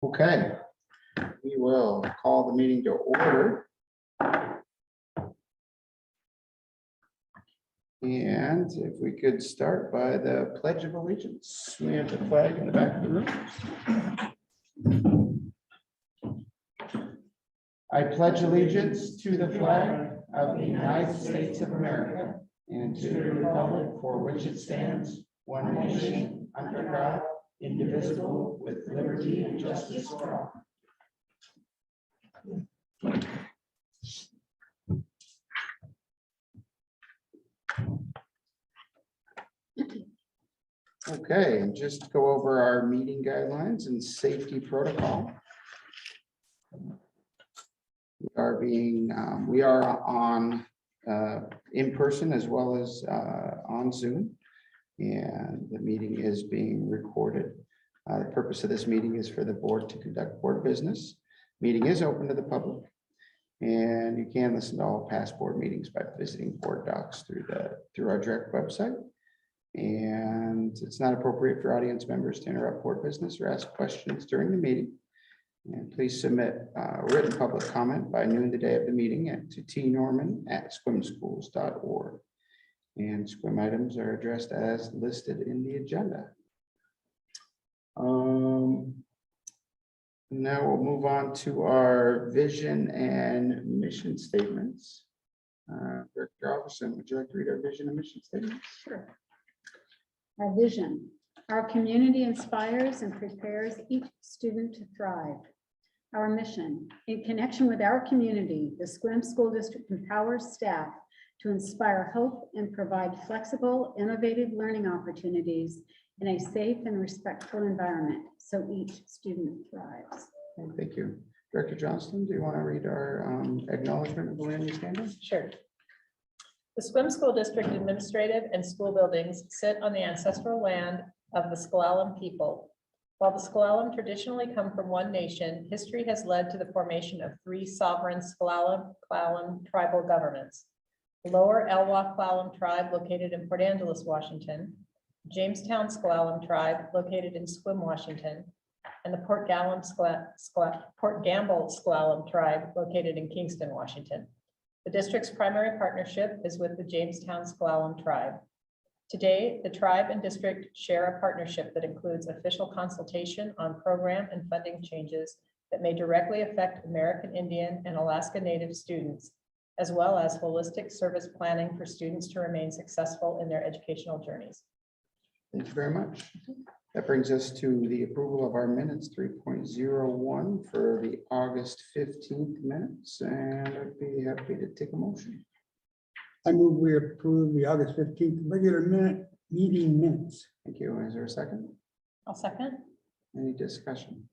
Okay, we will call the meeting to order. And if we could start by the Pledge of Allegiance. We have the flag in the back of the room. I pledge allegiance to the flag of the United States of America and to the republic for which it stands, one nation, under God, indivisible, with liberty and justice for all. Okay, and just go over our meeting guidelines and safety protocol. We are on in person as well as on Zoom, and the meeting is being recorded. The purpose of this meeting is for the board to conduct board business. Meeting is open to the public, and you can listen to all past board meetings by visiting board docs through our direct website. And it's not appropriate for audience members to interrupt board business or ask questions during the meeting. And please submit written public comment by noon the day of the meeting to tnorman@squimschools.org. And SQUIM items are addressed as listed in the agenda. Now we'll move on to our vision and mission statements. Director Officer, would you like to read our vision and mission statement? Sure. Our vision: our community inspires and prepares each student to thrive. Our mission: in connection with our community, the SQUIM School District empowers staff to inspire hope and provide flexible, innovative learning opportunities in a safe and respectful environment so each student thrives. Okay, thank you. Director Johnston, do you want to read our acknowledgement of the land use standard? Sure. The SQUIM School District administrative and school buildings sit on the ancestral land of the S'Klallam people. While the S'Klallam traditionally come from one nation, history has led to the formation of 3 sovereign S'Klallam tribal governments: the Lower Elwha S'Klallam tribe located in Port Angeles, Washington, Jamestown S'Klallam tribe located in Sequim, Washington, and the Port Gamble S'Klallam tribe located in Kingston, Washington. The district's primary partnership is with the Jamestown S'Klallam tribe. Today, the tribe and district share a partnership that includes official consultation on program and funding changes that may directly affect American Indian and Alaska Native students, as well as holistic service planning for students to remain successful in their educational journeys. Thank you very much. That brings us to the approval of our minutes 3.01 for the August 15th minutes, and I'd be happy to take a motion. I move we approve the August 15th regular meeting minutes. Thank you. Is there a second? I'll second. Any discussion?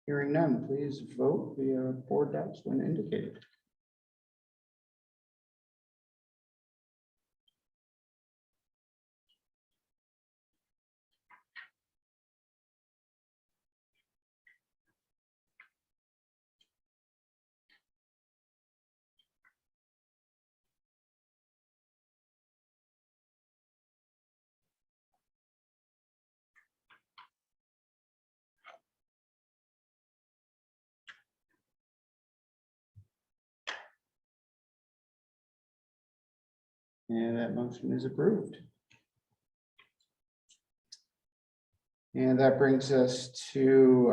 Hearing none, please vote via board docs when indicated. And that motion is approved. And that brings us to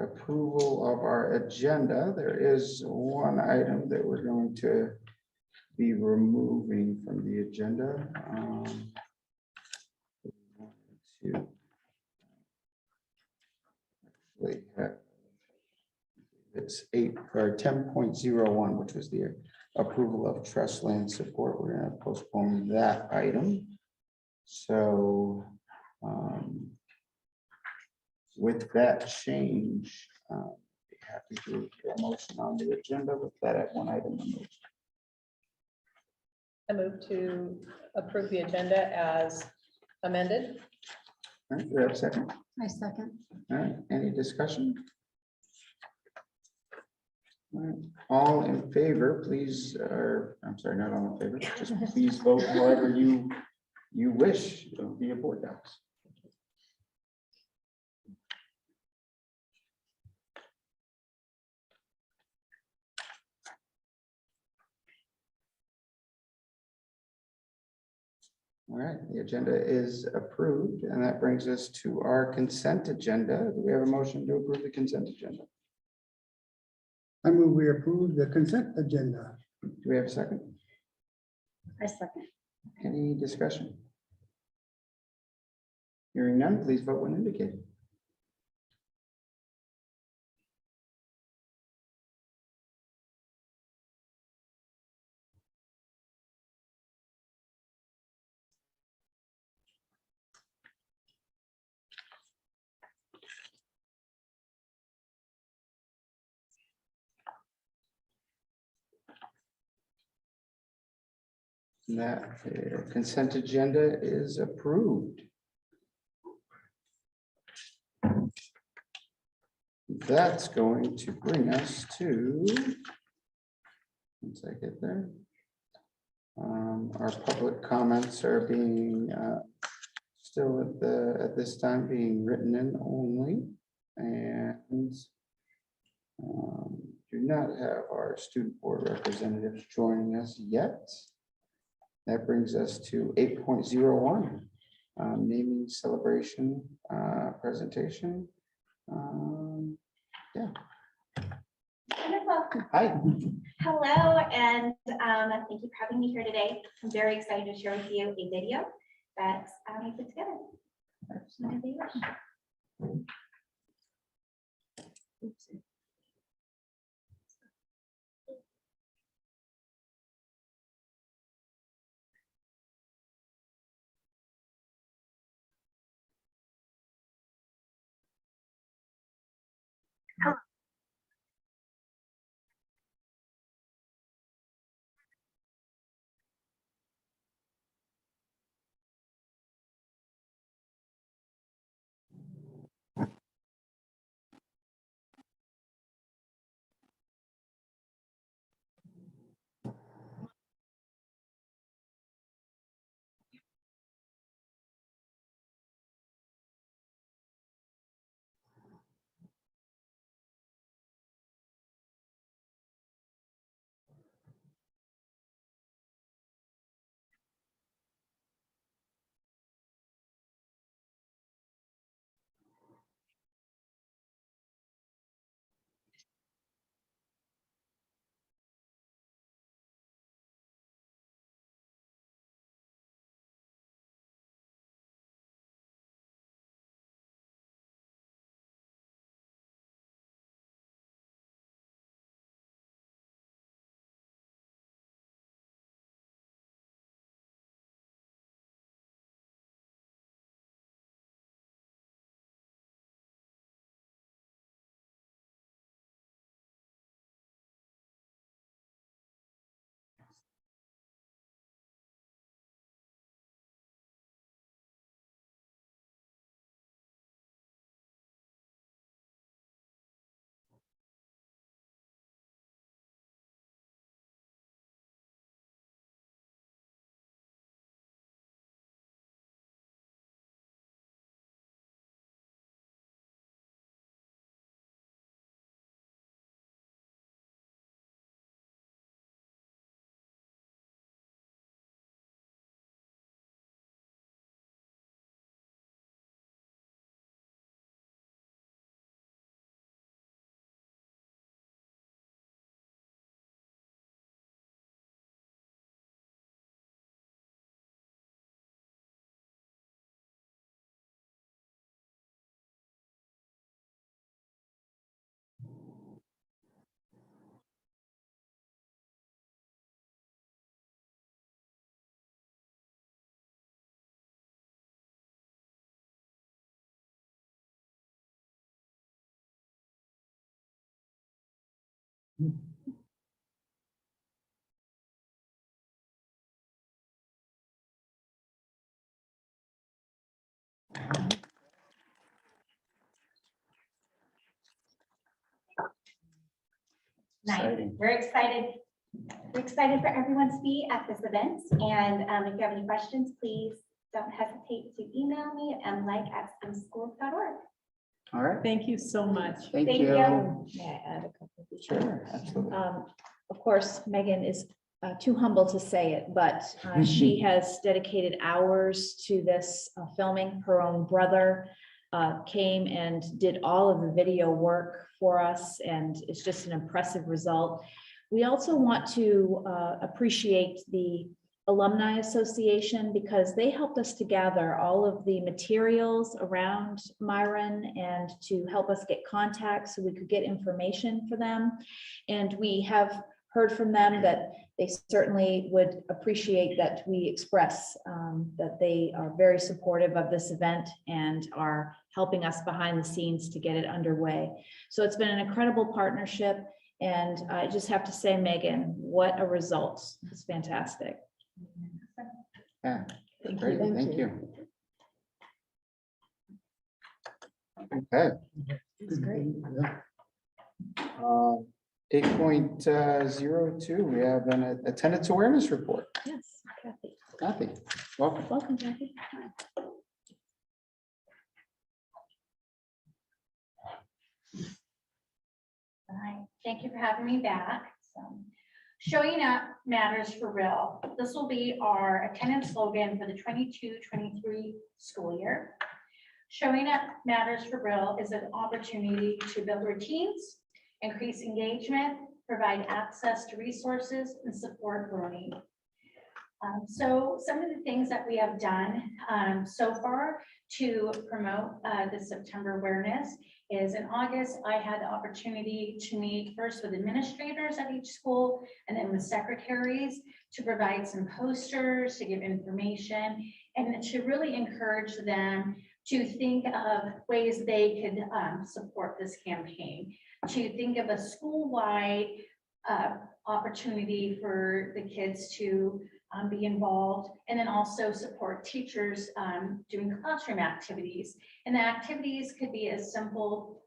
approval of our agenda. There is one item that we're going to be removing from the agenda. It's 10.01, which was the approval of trust land support. We're going to postpone that item. So with that change, be happy to get a motion on the agenda with that at one item removed. I move to approve the agenda as amended. All right, do we have a second? I second. All right, any discussion? All right, all in favor, please, I'm sorry, not all in favor, just please vote however you wish via board docs. All right, the agenda is approved, and that brings us to our consent agenda. Do we have a motion to approve the consent agenda? I move we approve the consent agenda. Do we have a second? I second. Any discussion? Hearing none, please vote when indicated. That consent agenda is approved. That's going to bring us to, once I get there, our public comments are being still at this time being written in only, and do not have our student board representatives joining us yet. That brings us to 8.01, naming celebration presentation. Yeah. Wonderful. Hi. Hello, and thank you for having me here today. I'm very excited to share with you a video that I put together. Whenever you wish. Nice. Exciting. We're excited. We're excited for everyone to be at this event. And if you have any questions, please don't hesitate to email me at mlyke@swimschools.org. All right. Thank you so much. Thank you. you. May I add a couple of things? Sure, absolutely. Of course, Megan is too humble to say it, but she has dedicated hours to this filming. Her own brother came and did all of the video work for us, and it's just an impressive result. We also want to appreciate the Alumni Association because they helped us to gather all of the materials around Myron and to help us get contacts so we could get information for them. And we have heard from them that they certainly would appreciate that we express that they are very supportive of this event and are helping us behind the scenes to get it underway. So it's been an incredible partnership. And I just have to say, Megan, what a result. It's fantastic. Yeah, Thank great, you. thank you. Okay. It's great. 8.02, we have an attendance awareness report. Yes, Cathy. Kathy, welcome. Welcome, Cathy. Hi, thank you for having me back. So, showing up matters for real. This will be our attendance slogan for the 22-23 school year. Showing up matters for real is an opportunity to build routines, increase engagement, provide access to resources, and support learning. So some of the things that we have done so far to promote the September awareness is in August, I had the opportunity to meet first with administrators at each school and then with secretaries to provide some posters, to give information, and to really encourage them to think of ways they could support this campaign, to think of a school-wide opportunity for the kids to be involved, and then also support teachers doing classroom activities. And the activities could be as simple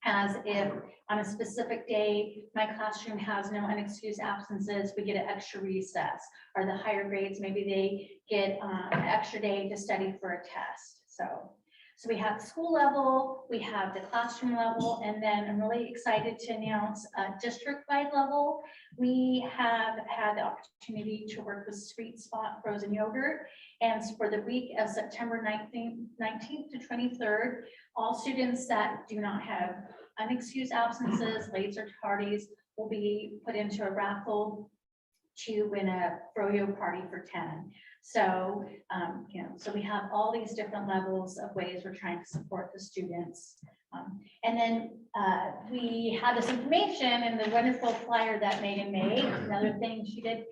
as if on a specific day, my classroom has no unexcused absences, we get an extra recess, or the higher grades, maybe they get an extra day to study for a test. So we have the school level, we have the classroom level, and then I'm really excited to announce a district-wide level. We have had the opportunity to work with Sweet Spot Frozen Yogurt, and for the week of September 19th to 23rd, all students that do not have unexcused absences, lates or tardies will be put into a raffle to win a froyo party for 10. So, so we have all these different levels of ways we're trying to support the students. And then we have this information in the wonderful flyer that Megan made. Another thing she did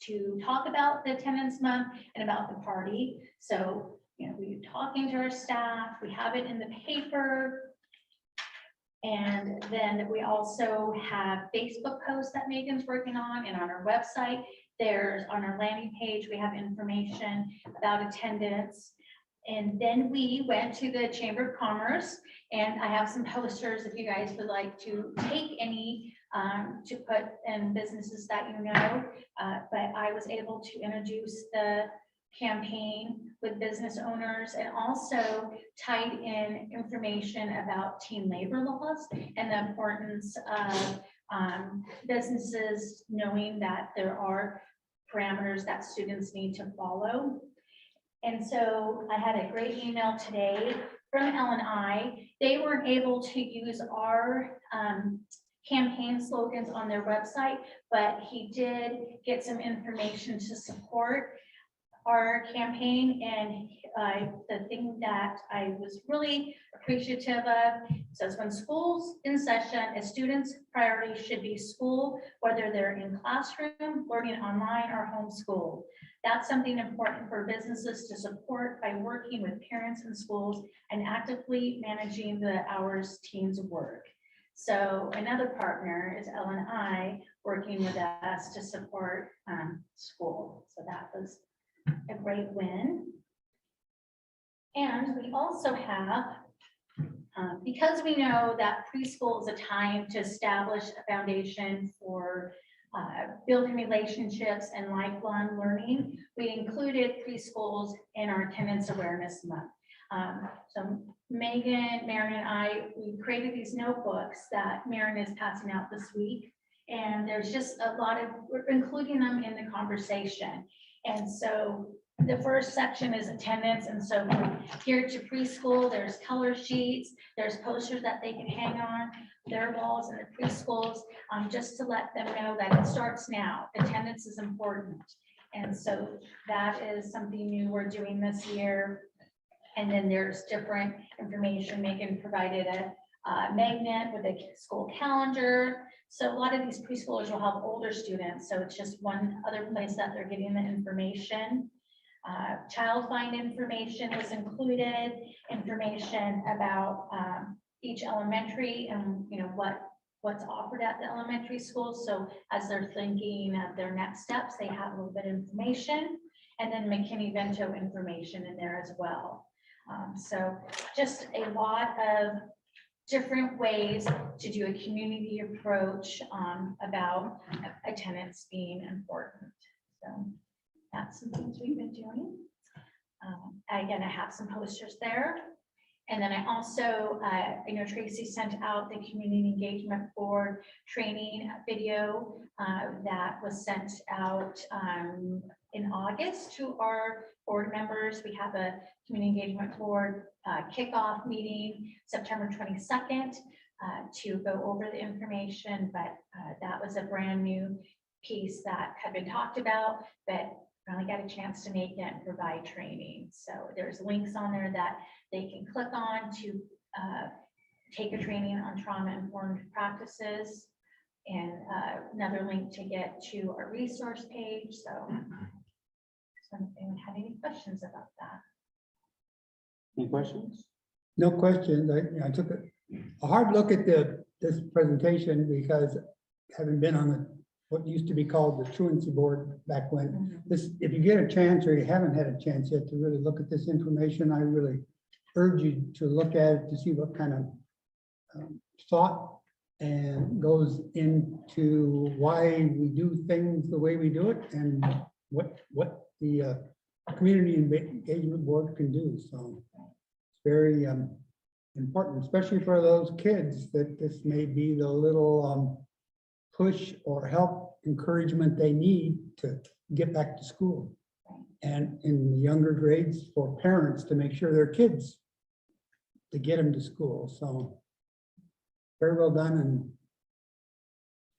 to talk about the attendance month and about the party. So, we're talking to our staff, we have it in the paper. And then we also have Facebook posts that Megan's working on, and on our website, there's on our landing page, we have information about attendance. And then we went to the Chamber of Commerce, and I have some posters if you guys would like to take any to put in businesses that you know. But I was able to introduce the campaign with business owners and also tied in information about teen labor laws and the importance of businesses knowing that there are parameters that students need to follow. And so I had a great email today from L&I. They weren't able to use our campaign slogans on their website, but he did get some information to support our campaign. And the thing that I was really appreciative of says, when school's in session, a student's priority should be school, whether they're in classroom, learning online, or homeschool. That's something important for businesses to support by working with parents and schools and actively managing the hours teams work. So another partner is L&I working with us to support school. So that was a great win. And we also have, because we know that preschool is a time to establish a foundation for building relationships and lifelong learning, we included preschools in our attendance awareness month. So Megan, Maren, and I, we created these notebooks that Maren is passing out this week. And there's just a lot of, we're including them in the conversation. And so the first section is attendance. And so from here to preschool, there's color sheets, there's posters that they can hang on their walls in the preschools, just to let them know that it starts now. Attendance is important. And so that is something new we're doing this year. And then there's different information. Megan provided a magnet with a school calendar. So a lot of these preschoolers will have older students. So it's just one other place that they're getting the information. Child find information is included, information about each elementary and what's offered at the elementary school. So as they're thinking of their next steps, they have a little bit of information, and then McKinney-Vento information in there as well. So just a lot of different ways to do a community approach about attendance being important. So that's some things we've been doing. Again, I have some posters there. And then I also, I know Tracy sent out the community engagement board training video that was sent out in August to our board members. We have a community engagement board kickoff meeting September 22nd to go over the information, but that was a brand new piece that had been talked about, but finally got a chance to make it and provide training. So there's links on there that they can click on to take a training on trauma-informed practices, and another link to get to our resource page. So if anyone had any questions about that. Any questions? No questions. I took a hard look at this presentation because having been on what used to be called the truancy board back when, if you get a chance or you haven't had a chance yet to really look at this information, I really urge you to look at it to see what kind of thought and goes into why we do things the way we do it and what the community engagement board can do. So it's very important, especially for those kids, that this may be the little push or help encouragement they need to get back to school. And in the younger grades, for parents to make sure their kids to get them to school. So very well done. And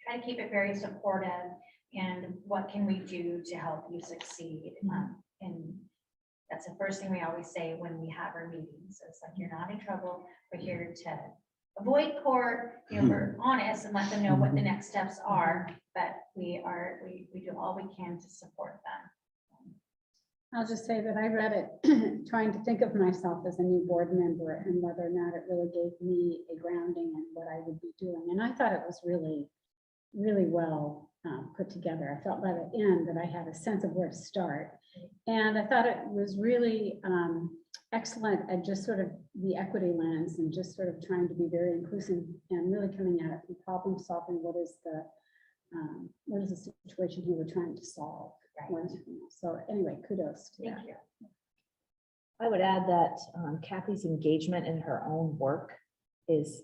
Try to keep it very supportive, and what can we do to help you succeed? And that's the first thing we always say when we have our meetings. It's like, you're not in trouble. We're here to avoid court. We're honest and let them know what the next steps are, but we do all we can to support them. I'll just say that I read it trying to think of myself as a new board member and whether or not it really gave me a grounding in what I would be doing. And I thought it was really, really well put together. I felt by the end that I had a sense of where to start. And I thought it was really excellent at just sort of the equity lens and just sort of trying to be very inclusive and really coming at it from problem solving. What is the situation you were trying to solve? So anyway, kudos to that. Thank you. I would add that Cathy's engagement in her own work is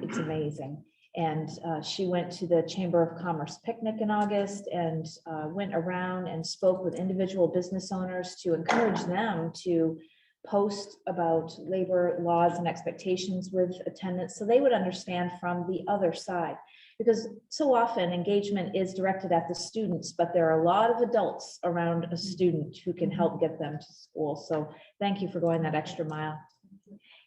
it's amazing. And she went to the Chamber of Commerce picnic in August and went around and spoke with individual business owners to encourage them to post about labor laws and expectations with attendance, so they would understand from the other side. Because so often engagement is directed at the students, but there are a lot of adults around a student who can help get them to school. So thank you for going that extra mile.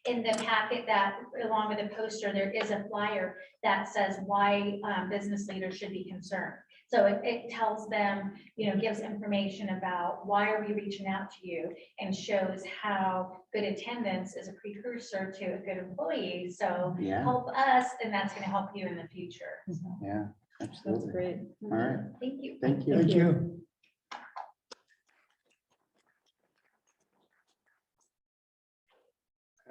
In the packet that, along with the poster, there is a flyer that says why business leaders should be concerned. So it tells them, gives information about why are we reaching out to you, and shows how good attendance is a precursor to a good employee. So Yeah. help us, and that's going to help you in the future. So, Yeah, absolutely. That's great. All right, thank you. thank you. thank you.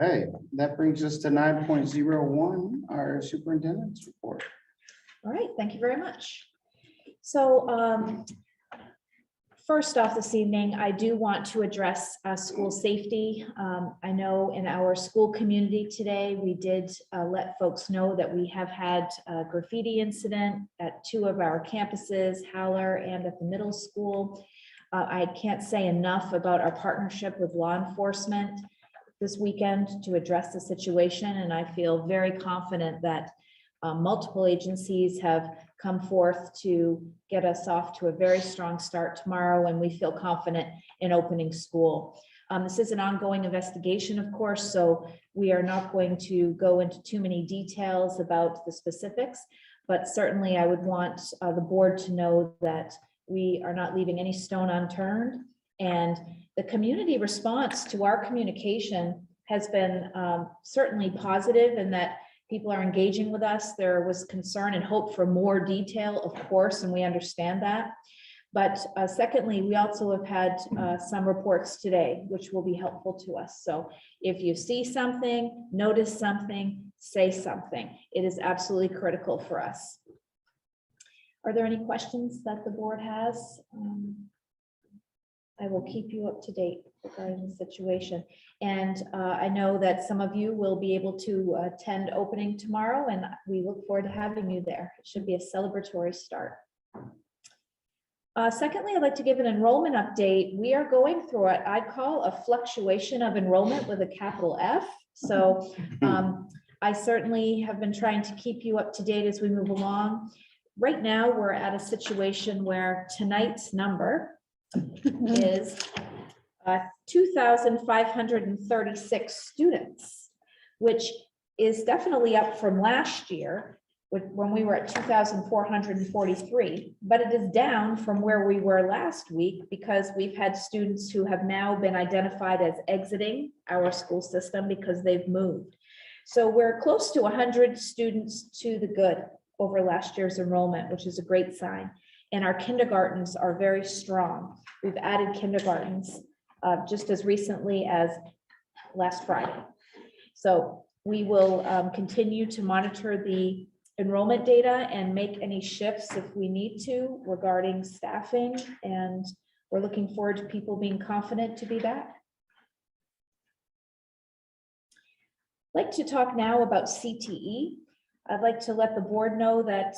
Okay, that brings us to 9.01, our superintendent's report. All right, thank you very much. So First off this evening, I do want to address school safety. I know in our school community today, we did let folks know that we have had a graffiti incident at 2 of our campuses, Howler and at the middle school. I can't say enough about our partnership with law enforcement this weekend to address the situation, and I feel very confident that multiple agencies have come forth to get us off to a very strong start tomorrow, and we feel confident in opening school. This is an ongoing investigation, of course, so we are not going to go into too many details about the specifics, but certainly I would want the board to know that we are not leaving any stone unturned, and the community response to our communication has been certainly positive in that people are engaging with us. There was concern and hope for more detail, of course, and we understand that. But secondly, we also have had some reports today, which will be helpful to us. So if you see something, notice something, say something. It is absolutely critical for us. Are there any questions that the board has? I will keep you up to date regarding the situation. And I know that some of you will be able to attend opening tomorrow, and we look forward to having you there. It should be a celebratory start. Secondly, I'd like to give an enrollment update. We are going through what I'd call a fluctuation of enrollment with a capital F. So I certainly have been trying to keep you up to date as we move along. Right now, we're at a situation where tonight's number is 2,536 students, which is definitely up from last year when we were at 2,443, but it is down from where we were last week because we've had students who have now been identified as exiting our school system because they've moved. So we're close to 100 students to the good over last year's enrollment, which is a great sign. And our kindergartens are very strong. We've added kindergartens just as recently as last Friday. So we will continue to monitor the enrollment data and make any shifts if we need to regarding staffing. And we're looking forward to people being confident to be back. I'd like to talk now about CTE. I'd like to let the board know that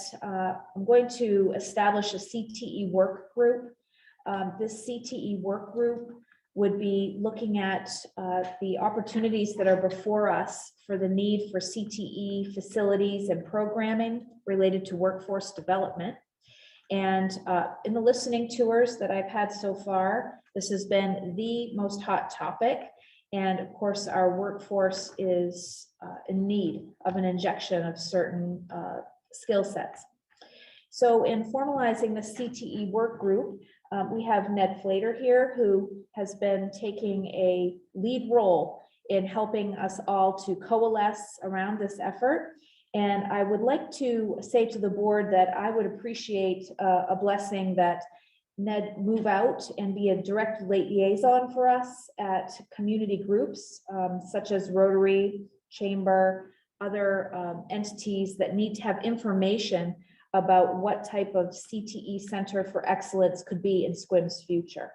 I'm going to establish a CTE work group. This CTE work group would be looking at the opportunities that are before us for the need for CTE facilities and programming related to workforce development. And in the listening tours that I've had so far, this has been the most hot topic. And of course, our workforce is in need of an injection of certain skill sets. So in formalizing the CTE work group, we have Ned Flater here, who has been taking a lead role in helping us all to coalesce around this effort. And I would like to say to the board that I would appreciate a blessing that Ned move out and be a direct liaison for us at community groups, such as Rotary, Chamber, other entities that need to have information about what type of CTE Center for Excellence could be in SCWM's future.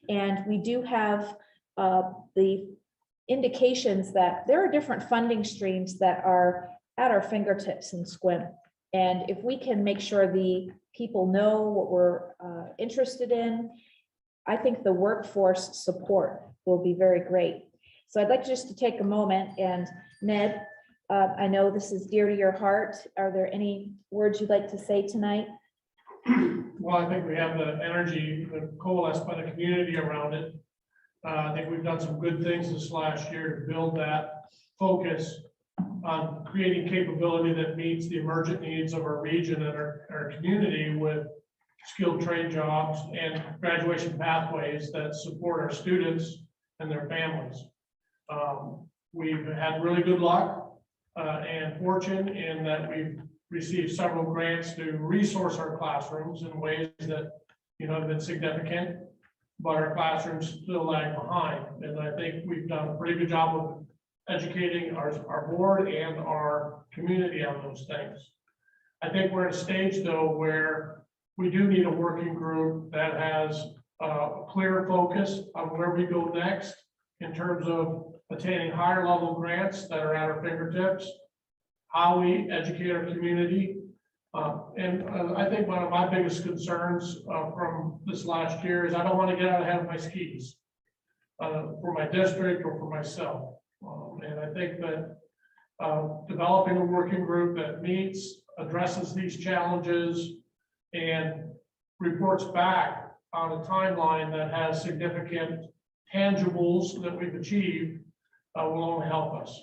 And we do have the indications that there are different funding streams that are at our fingertips in SCWM. And if we can make sure the people know what we're interested in, I think the workforce support will be very great. So I'd like just to take a moment, and Ned, I know this is dear to your heart. Are there any words you'd like to say tonight? Well, I think we have the energy coalesced by the community around it. I think we've done some good things this last year to build that focus on creating capability that meets the emergent needs of our region and our community with skilled trade jobs and graduation pathways that support our students and their families. We've had really good luck and fortune in that we've received several grants to resource our classrooms in ways that have been significant, but our classrooms still lag behind. And I think we've done a pretty good job of educating our board and our community on those things. I think we're at a stage though where we do need a working group that has clear focus on where we go next in terms of attaining higher level grants that are at our fingertips, how we educate our community. And I think one of my biggest concerns from this last year is I don't want to get out ahead of my skis for my district or for myself. And I think that developing a working group that meets, addresses these challenges, and reports back on a timeline that has significant tangibles that we've achieved will only help us.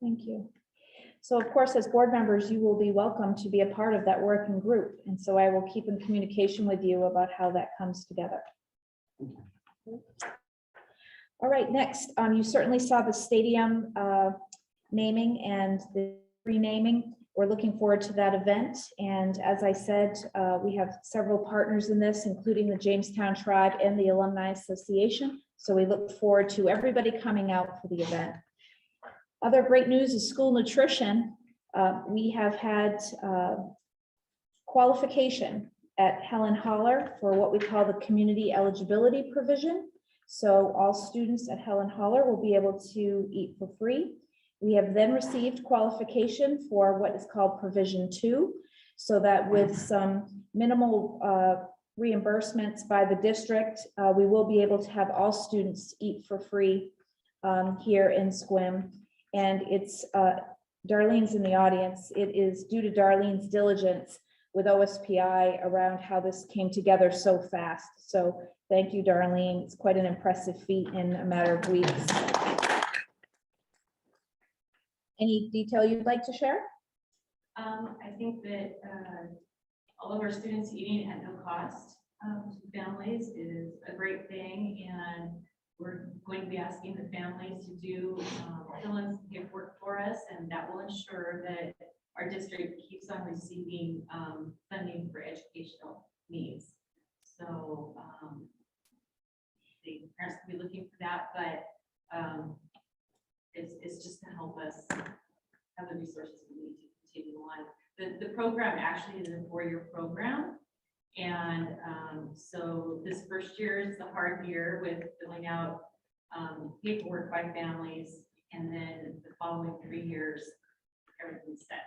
Thank you. So of course, as board members, you will be welcome to be a part of that working group. And so I will keep in communication with you about how that comes together. All right, next, you certainly saw the stadium naming and the renaming. We're looking forward to that event. And as I said, we have several partners in this, including the Jamestown Tribe and the Alumni Association. So we look forward to everybody coming out for the event. Other great news is school nutrition. We have had qualification at Helen Holler for what we call the community eligibility provision. So all students at Helen Holler will be able to eat for free. We have then received qualification for what is called provision 2, so that with some minimal reimbursements by the district, we will be able to have all students eat for free here in SQUIM. And it's, Darlene's in the audience. It is due to Darlene's diligence with OSPI around how this came together so fast. So thank you, Darlene. It's quite an impressive feat in a matter of weeks. Any detail you'd like to share? I think that all of our students eating at no cost to families is a great thing, and we're going to be asking the families to do fill in some paperwork for us, and that will ensure that our district keeps on receiving funding for educational needs. So the parents will be looking for that, but it's just to help us have the resources we need to continue on. The program actually is a 4-year program. And so this first year is the hard year with filling out paperwork by families. And then the following 3 years, everything's set.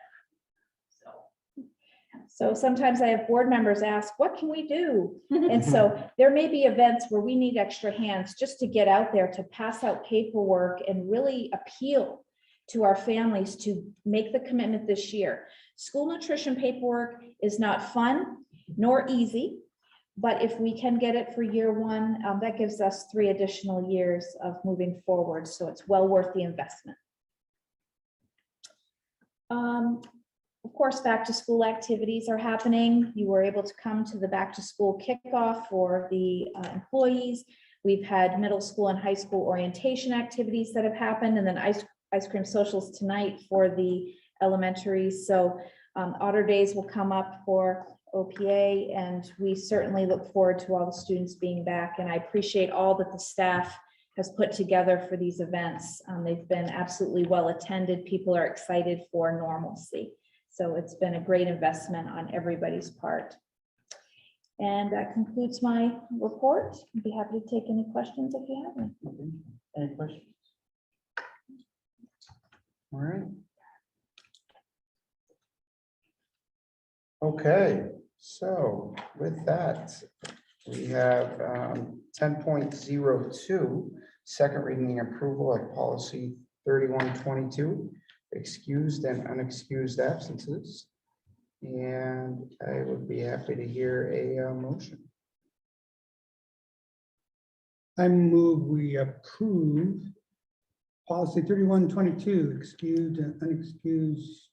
So sometimes I have board members ask, what can we do? And so there may be events where we need extra hands just to get out there to pass out paperwork and really appeal to our families to make the commitment this year. School nutrition paperwork is not fun nor easy, but if we can get it for year 1, that gives us 3 additional years of moving forward. So it's well worth the investment. Of course, back to school activities are happening. You were able to come to the back to school kickoff for the employees. We've had middle school and high school orientation activities that have happened, and then ice cream socials tonight for the elementary. So Otter Days will come up for OPA, and we certainly look forward to all the students being back. And I appreciate all that the staff has put together for these events. They've been absolutely well attended. People are excited for normalcy. So it's been a great investment on everybody's part. And that concludes my report. I'd be happy to take any questions if you have any. Any questions? All right. Okay, so with that, we have 10.02, second reading and approval of policy 3122, excused and unexcused absences. And I would be happy to hear a motion. I move we approve policy 3122, excused and unexcused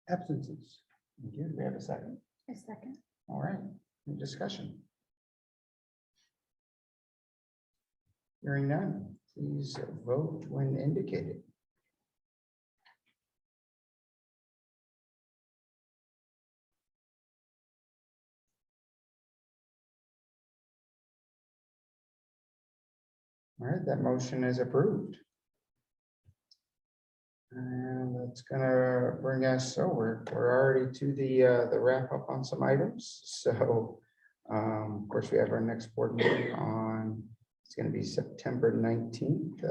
absences. Thank you. Do we have a second? A second. All right, any discussion? Hearing none, please vote when indicated. All right, that motion is approved. And that's gonna bring us, so we're already to the wrap up on some items. So Of course, we have our next board meeting on, it's going to be September 19th.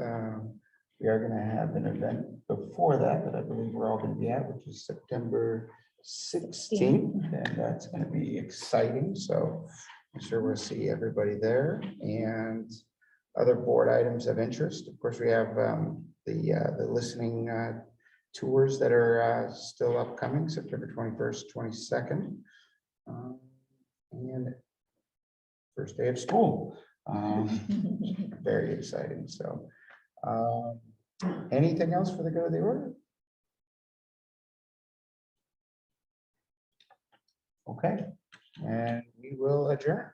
We are going to have an event before that I believe we're all going to be at, which is September 16th, and that's going to be exciting. So I'm sure we'll see everybody there. And other board items of interest, of course, we have the listening tours that are still upcoming, September 21st, 22nd. And first day of school. Very exciting. So anything else for the good of the order? Okay, and we will adjourn.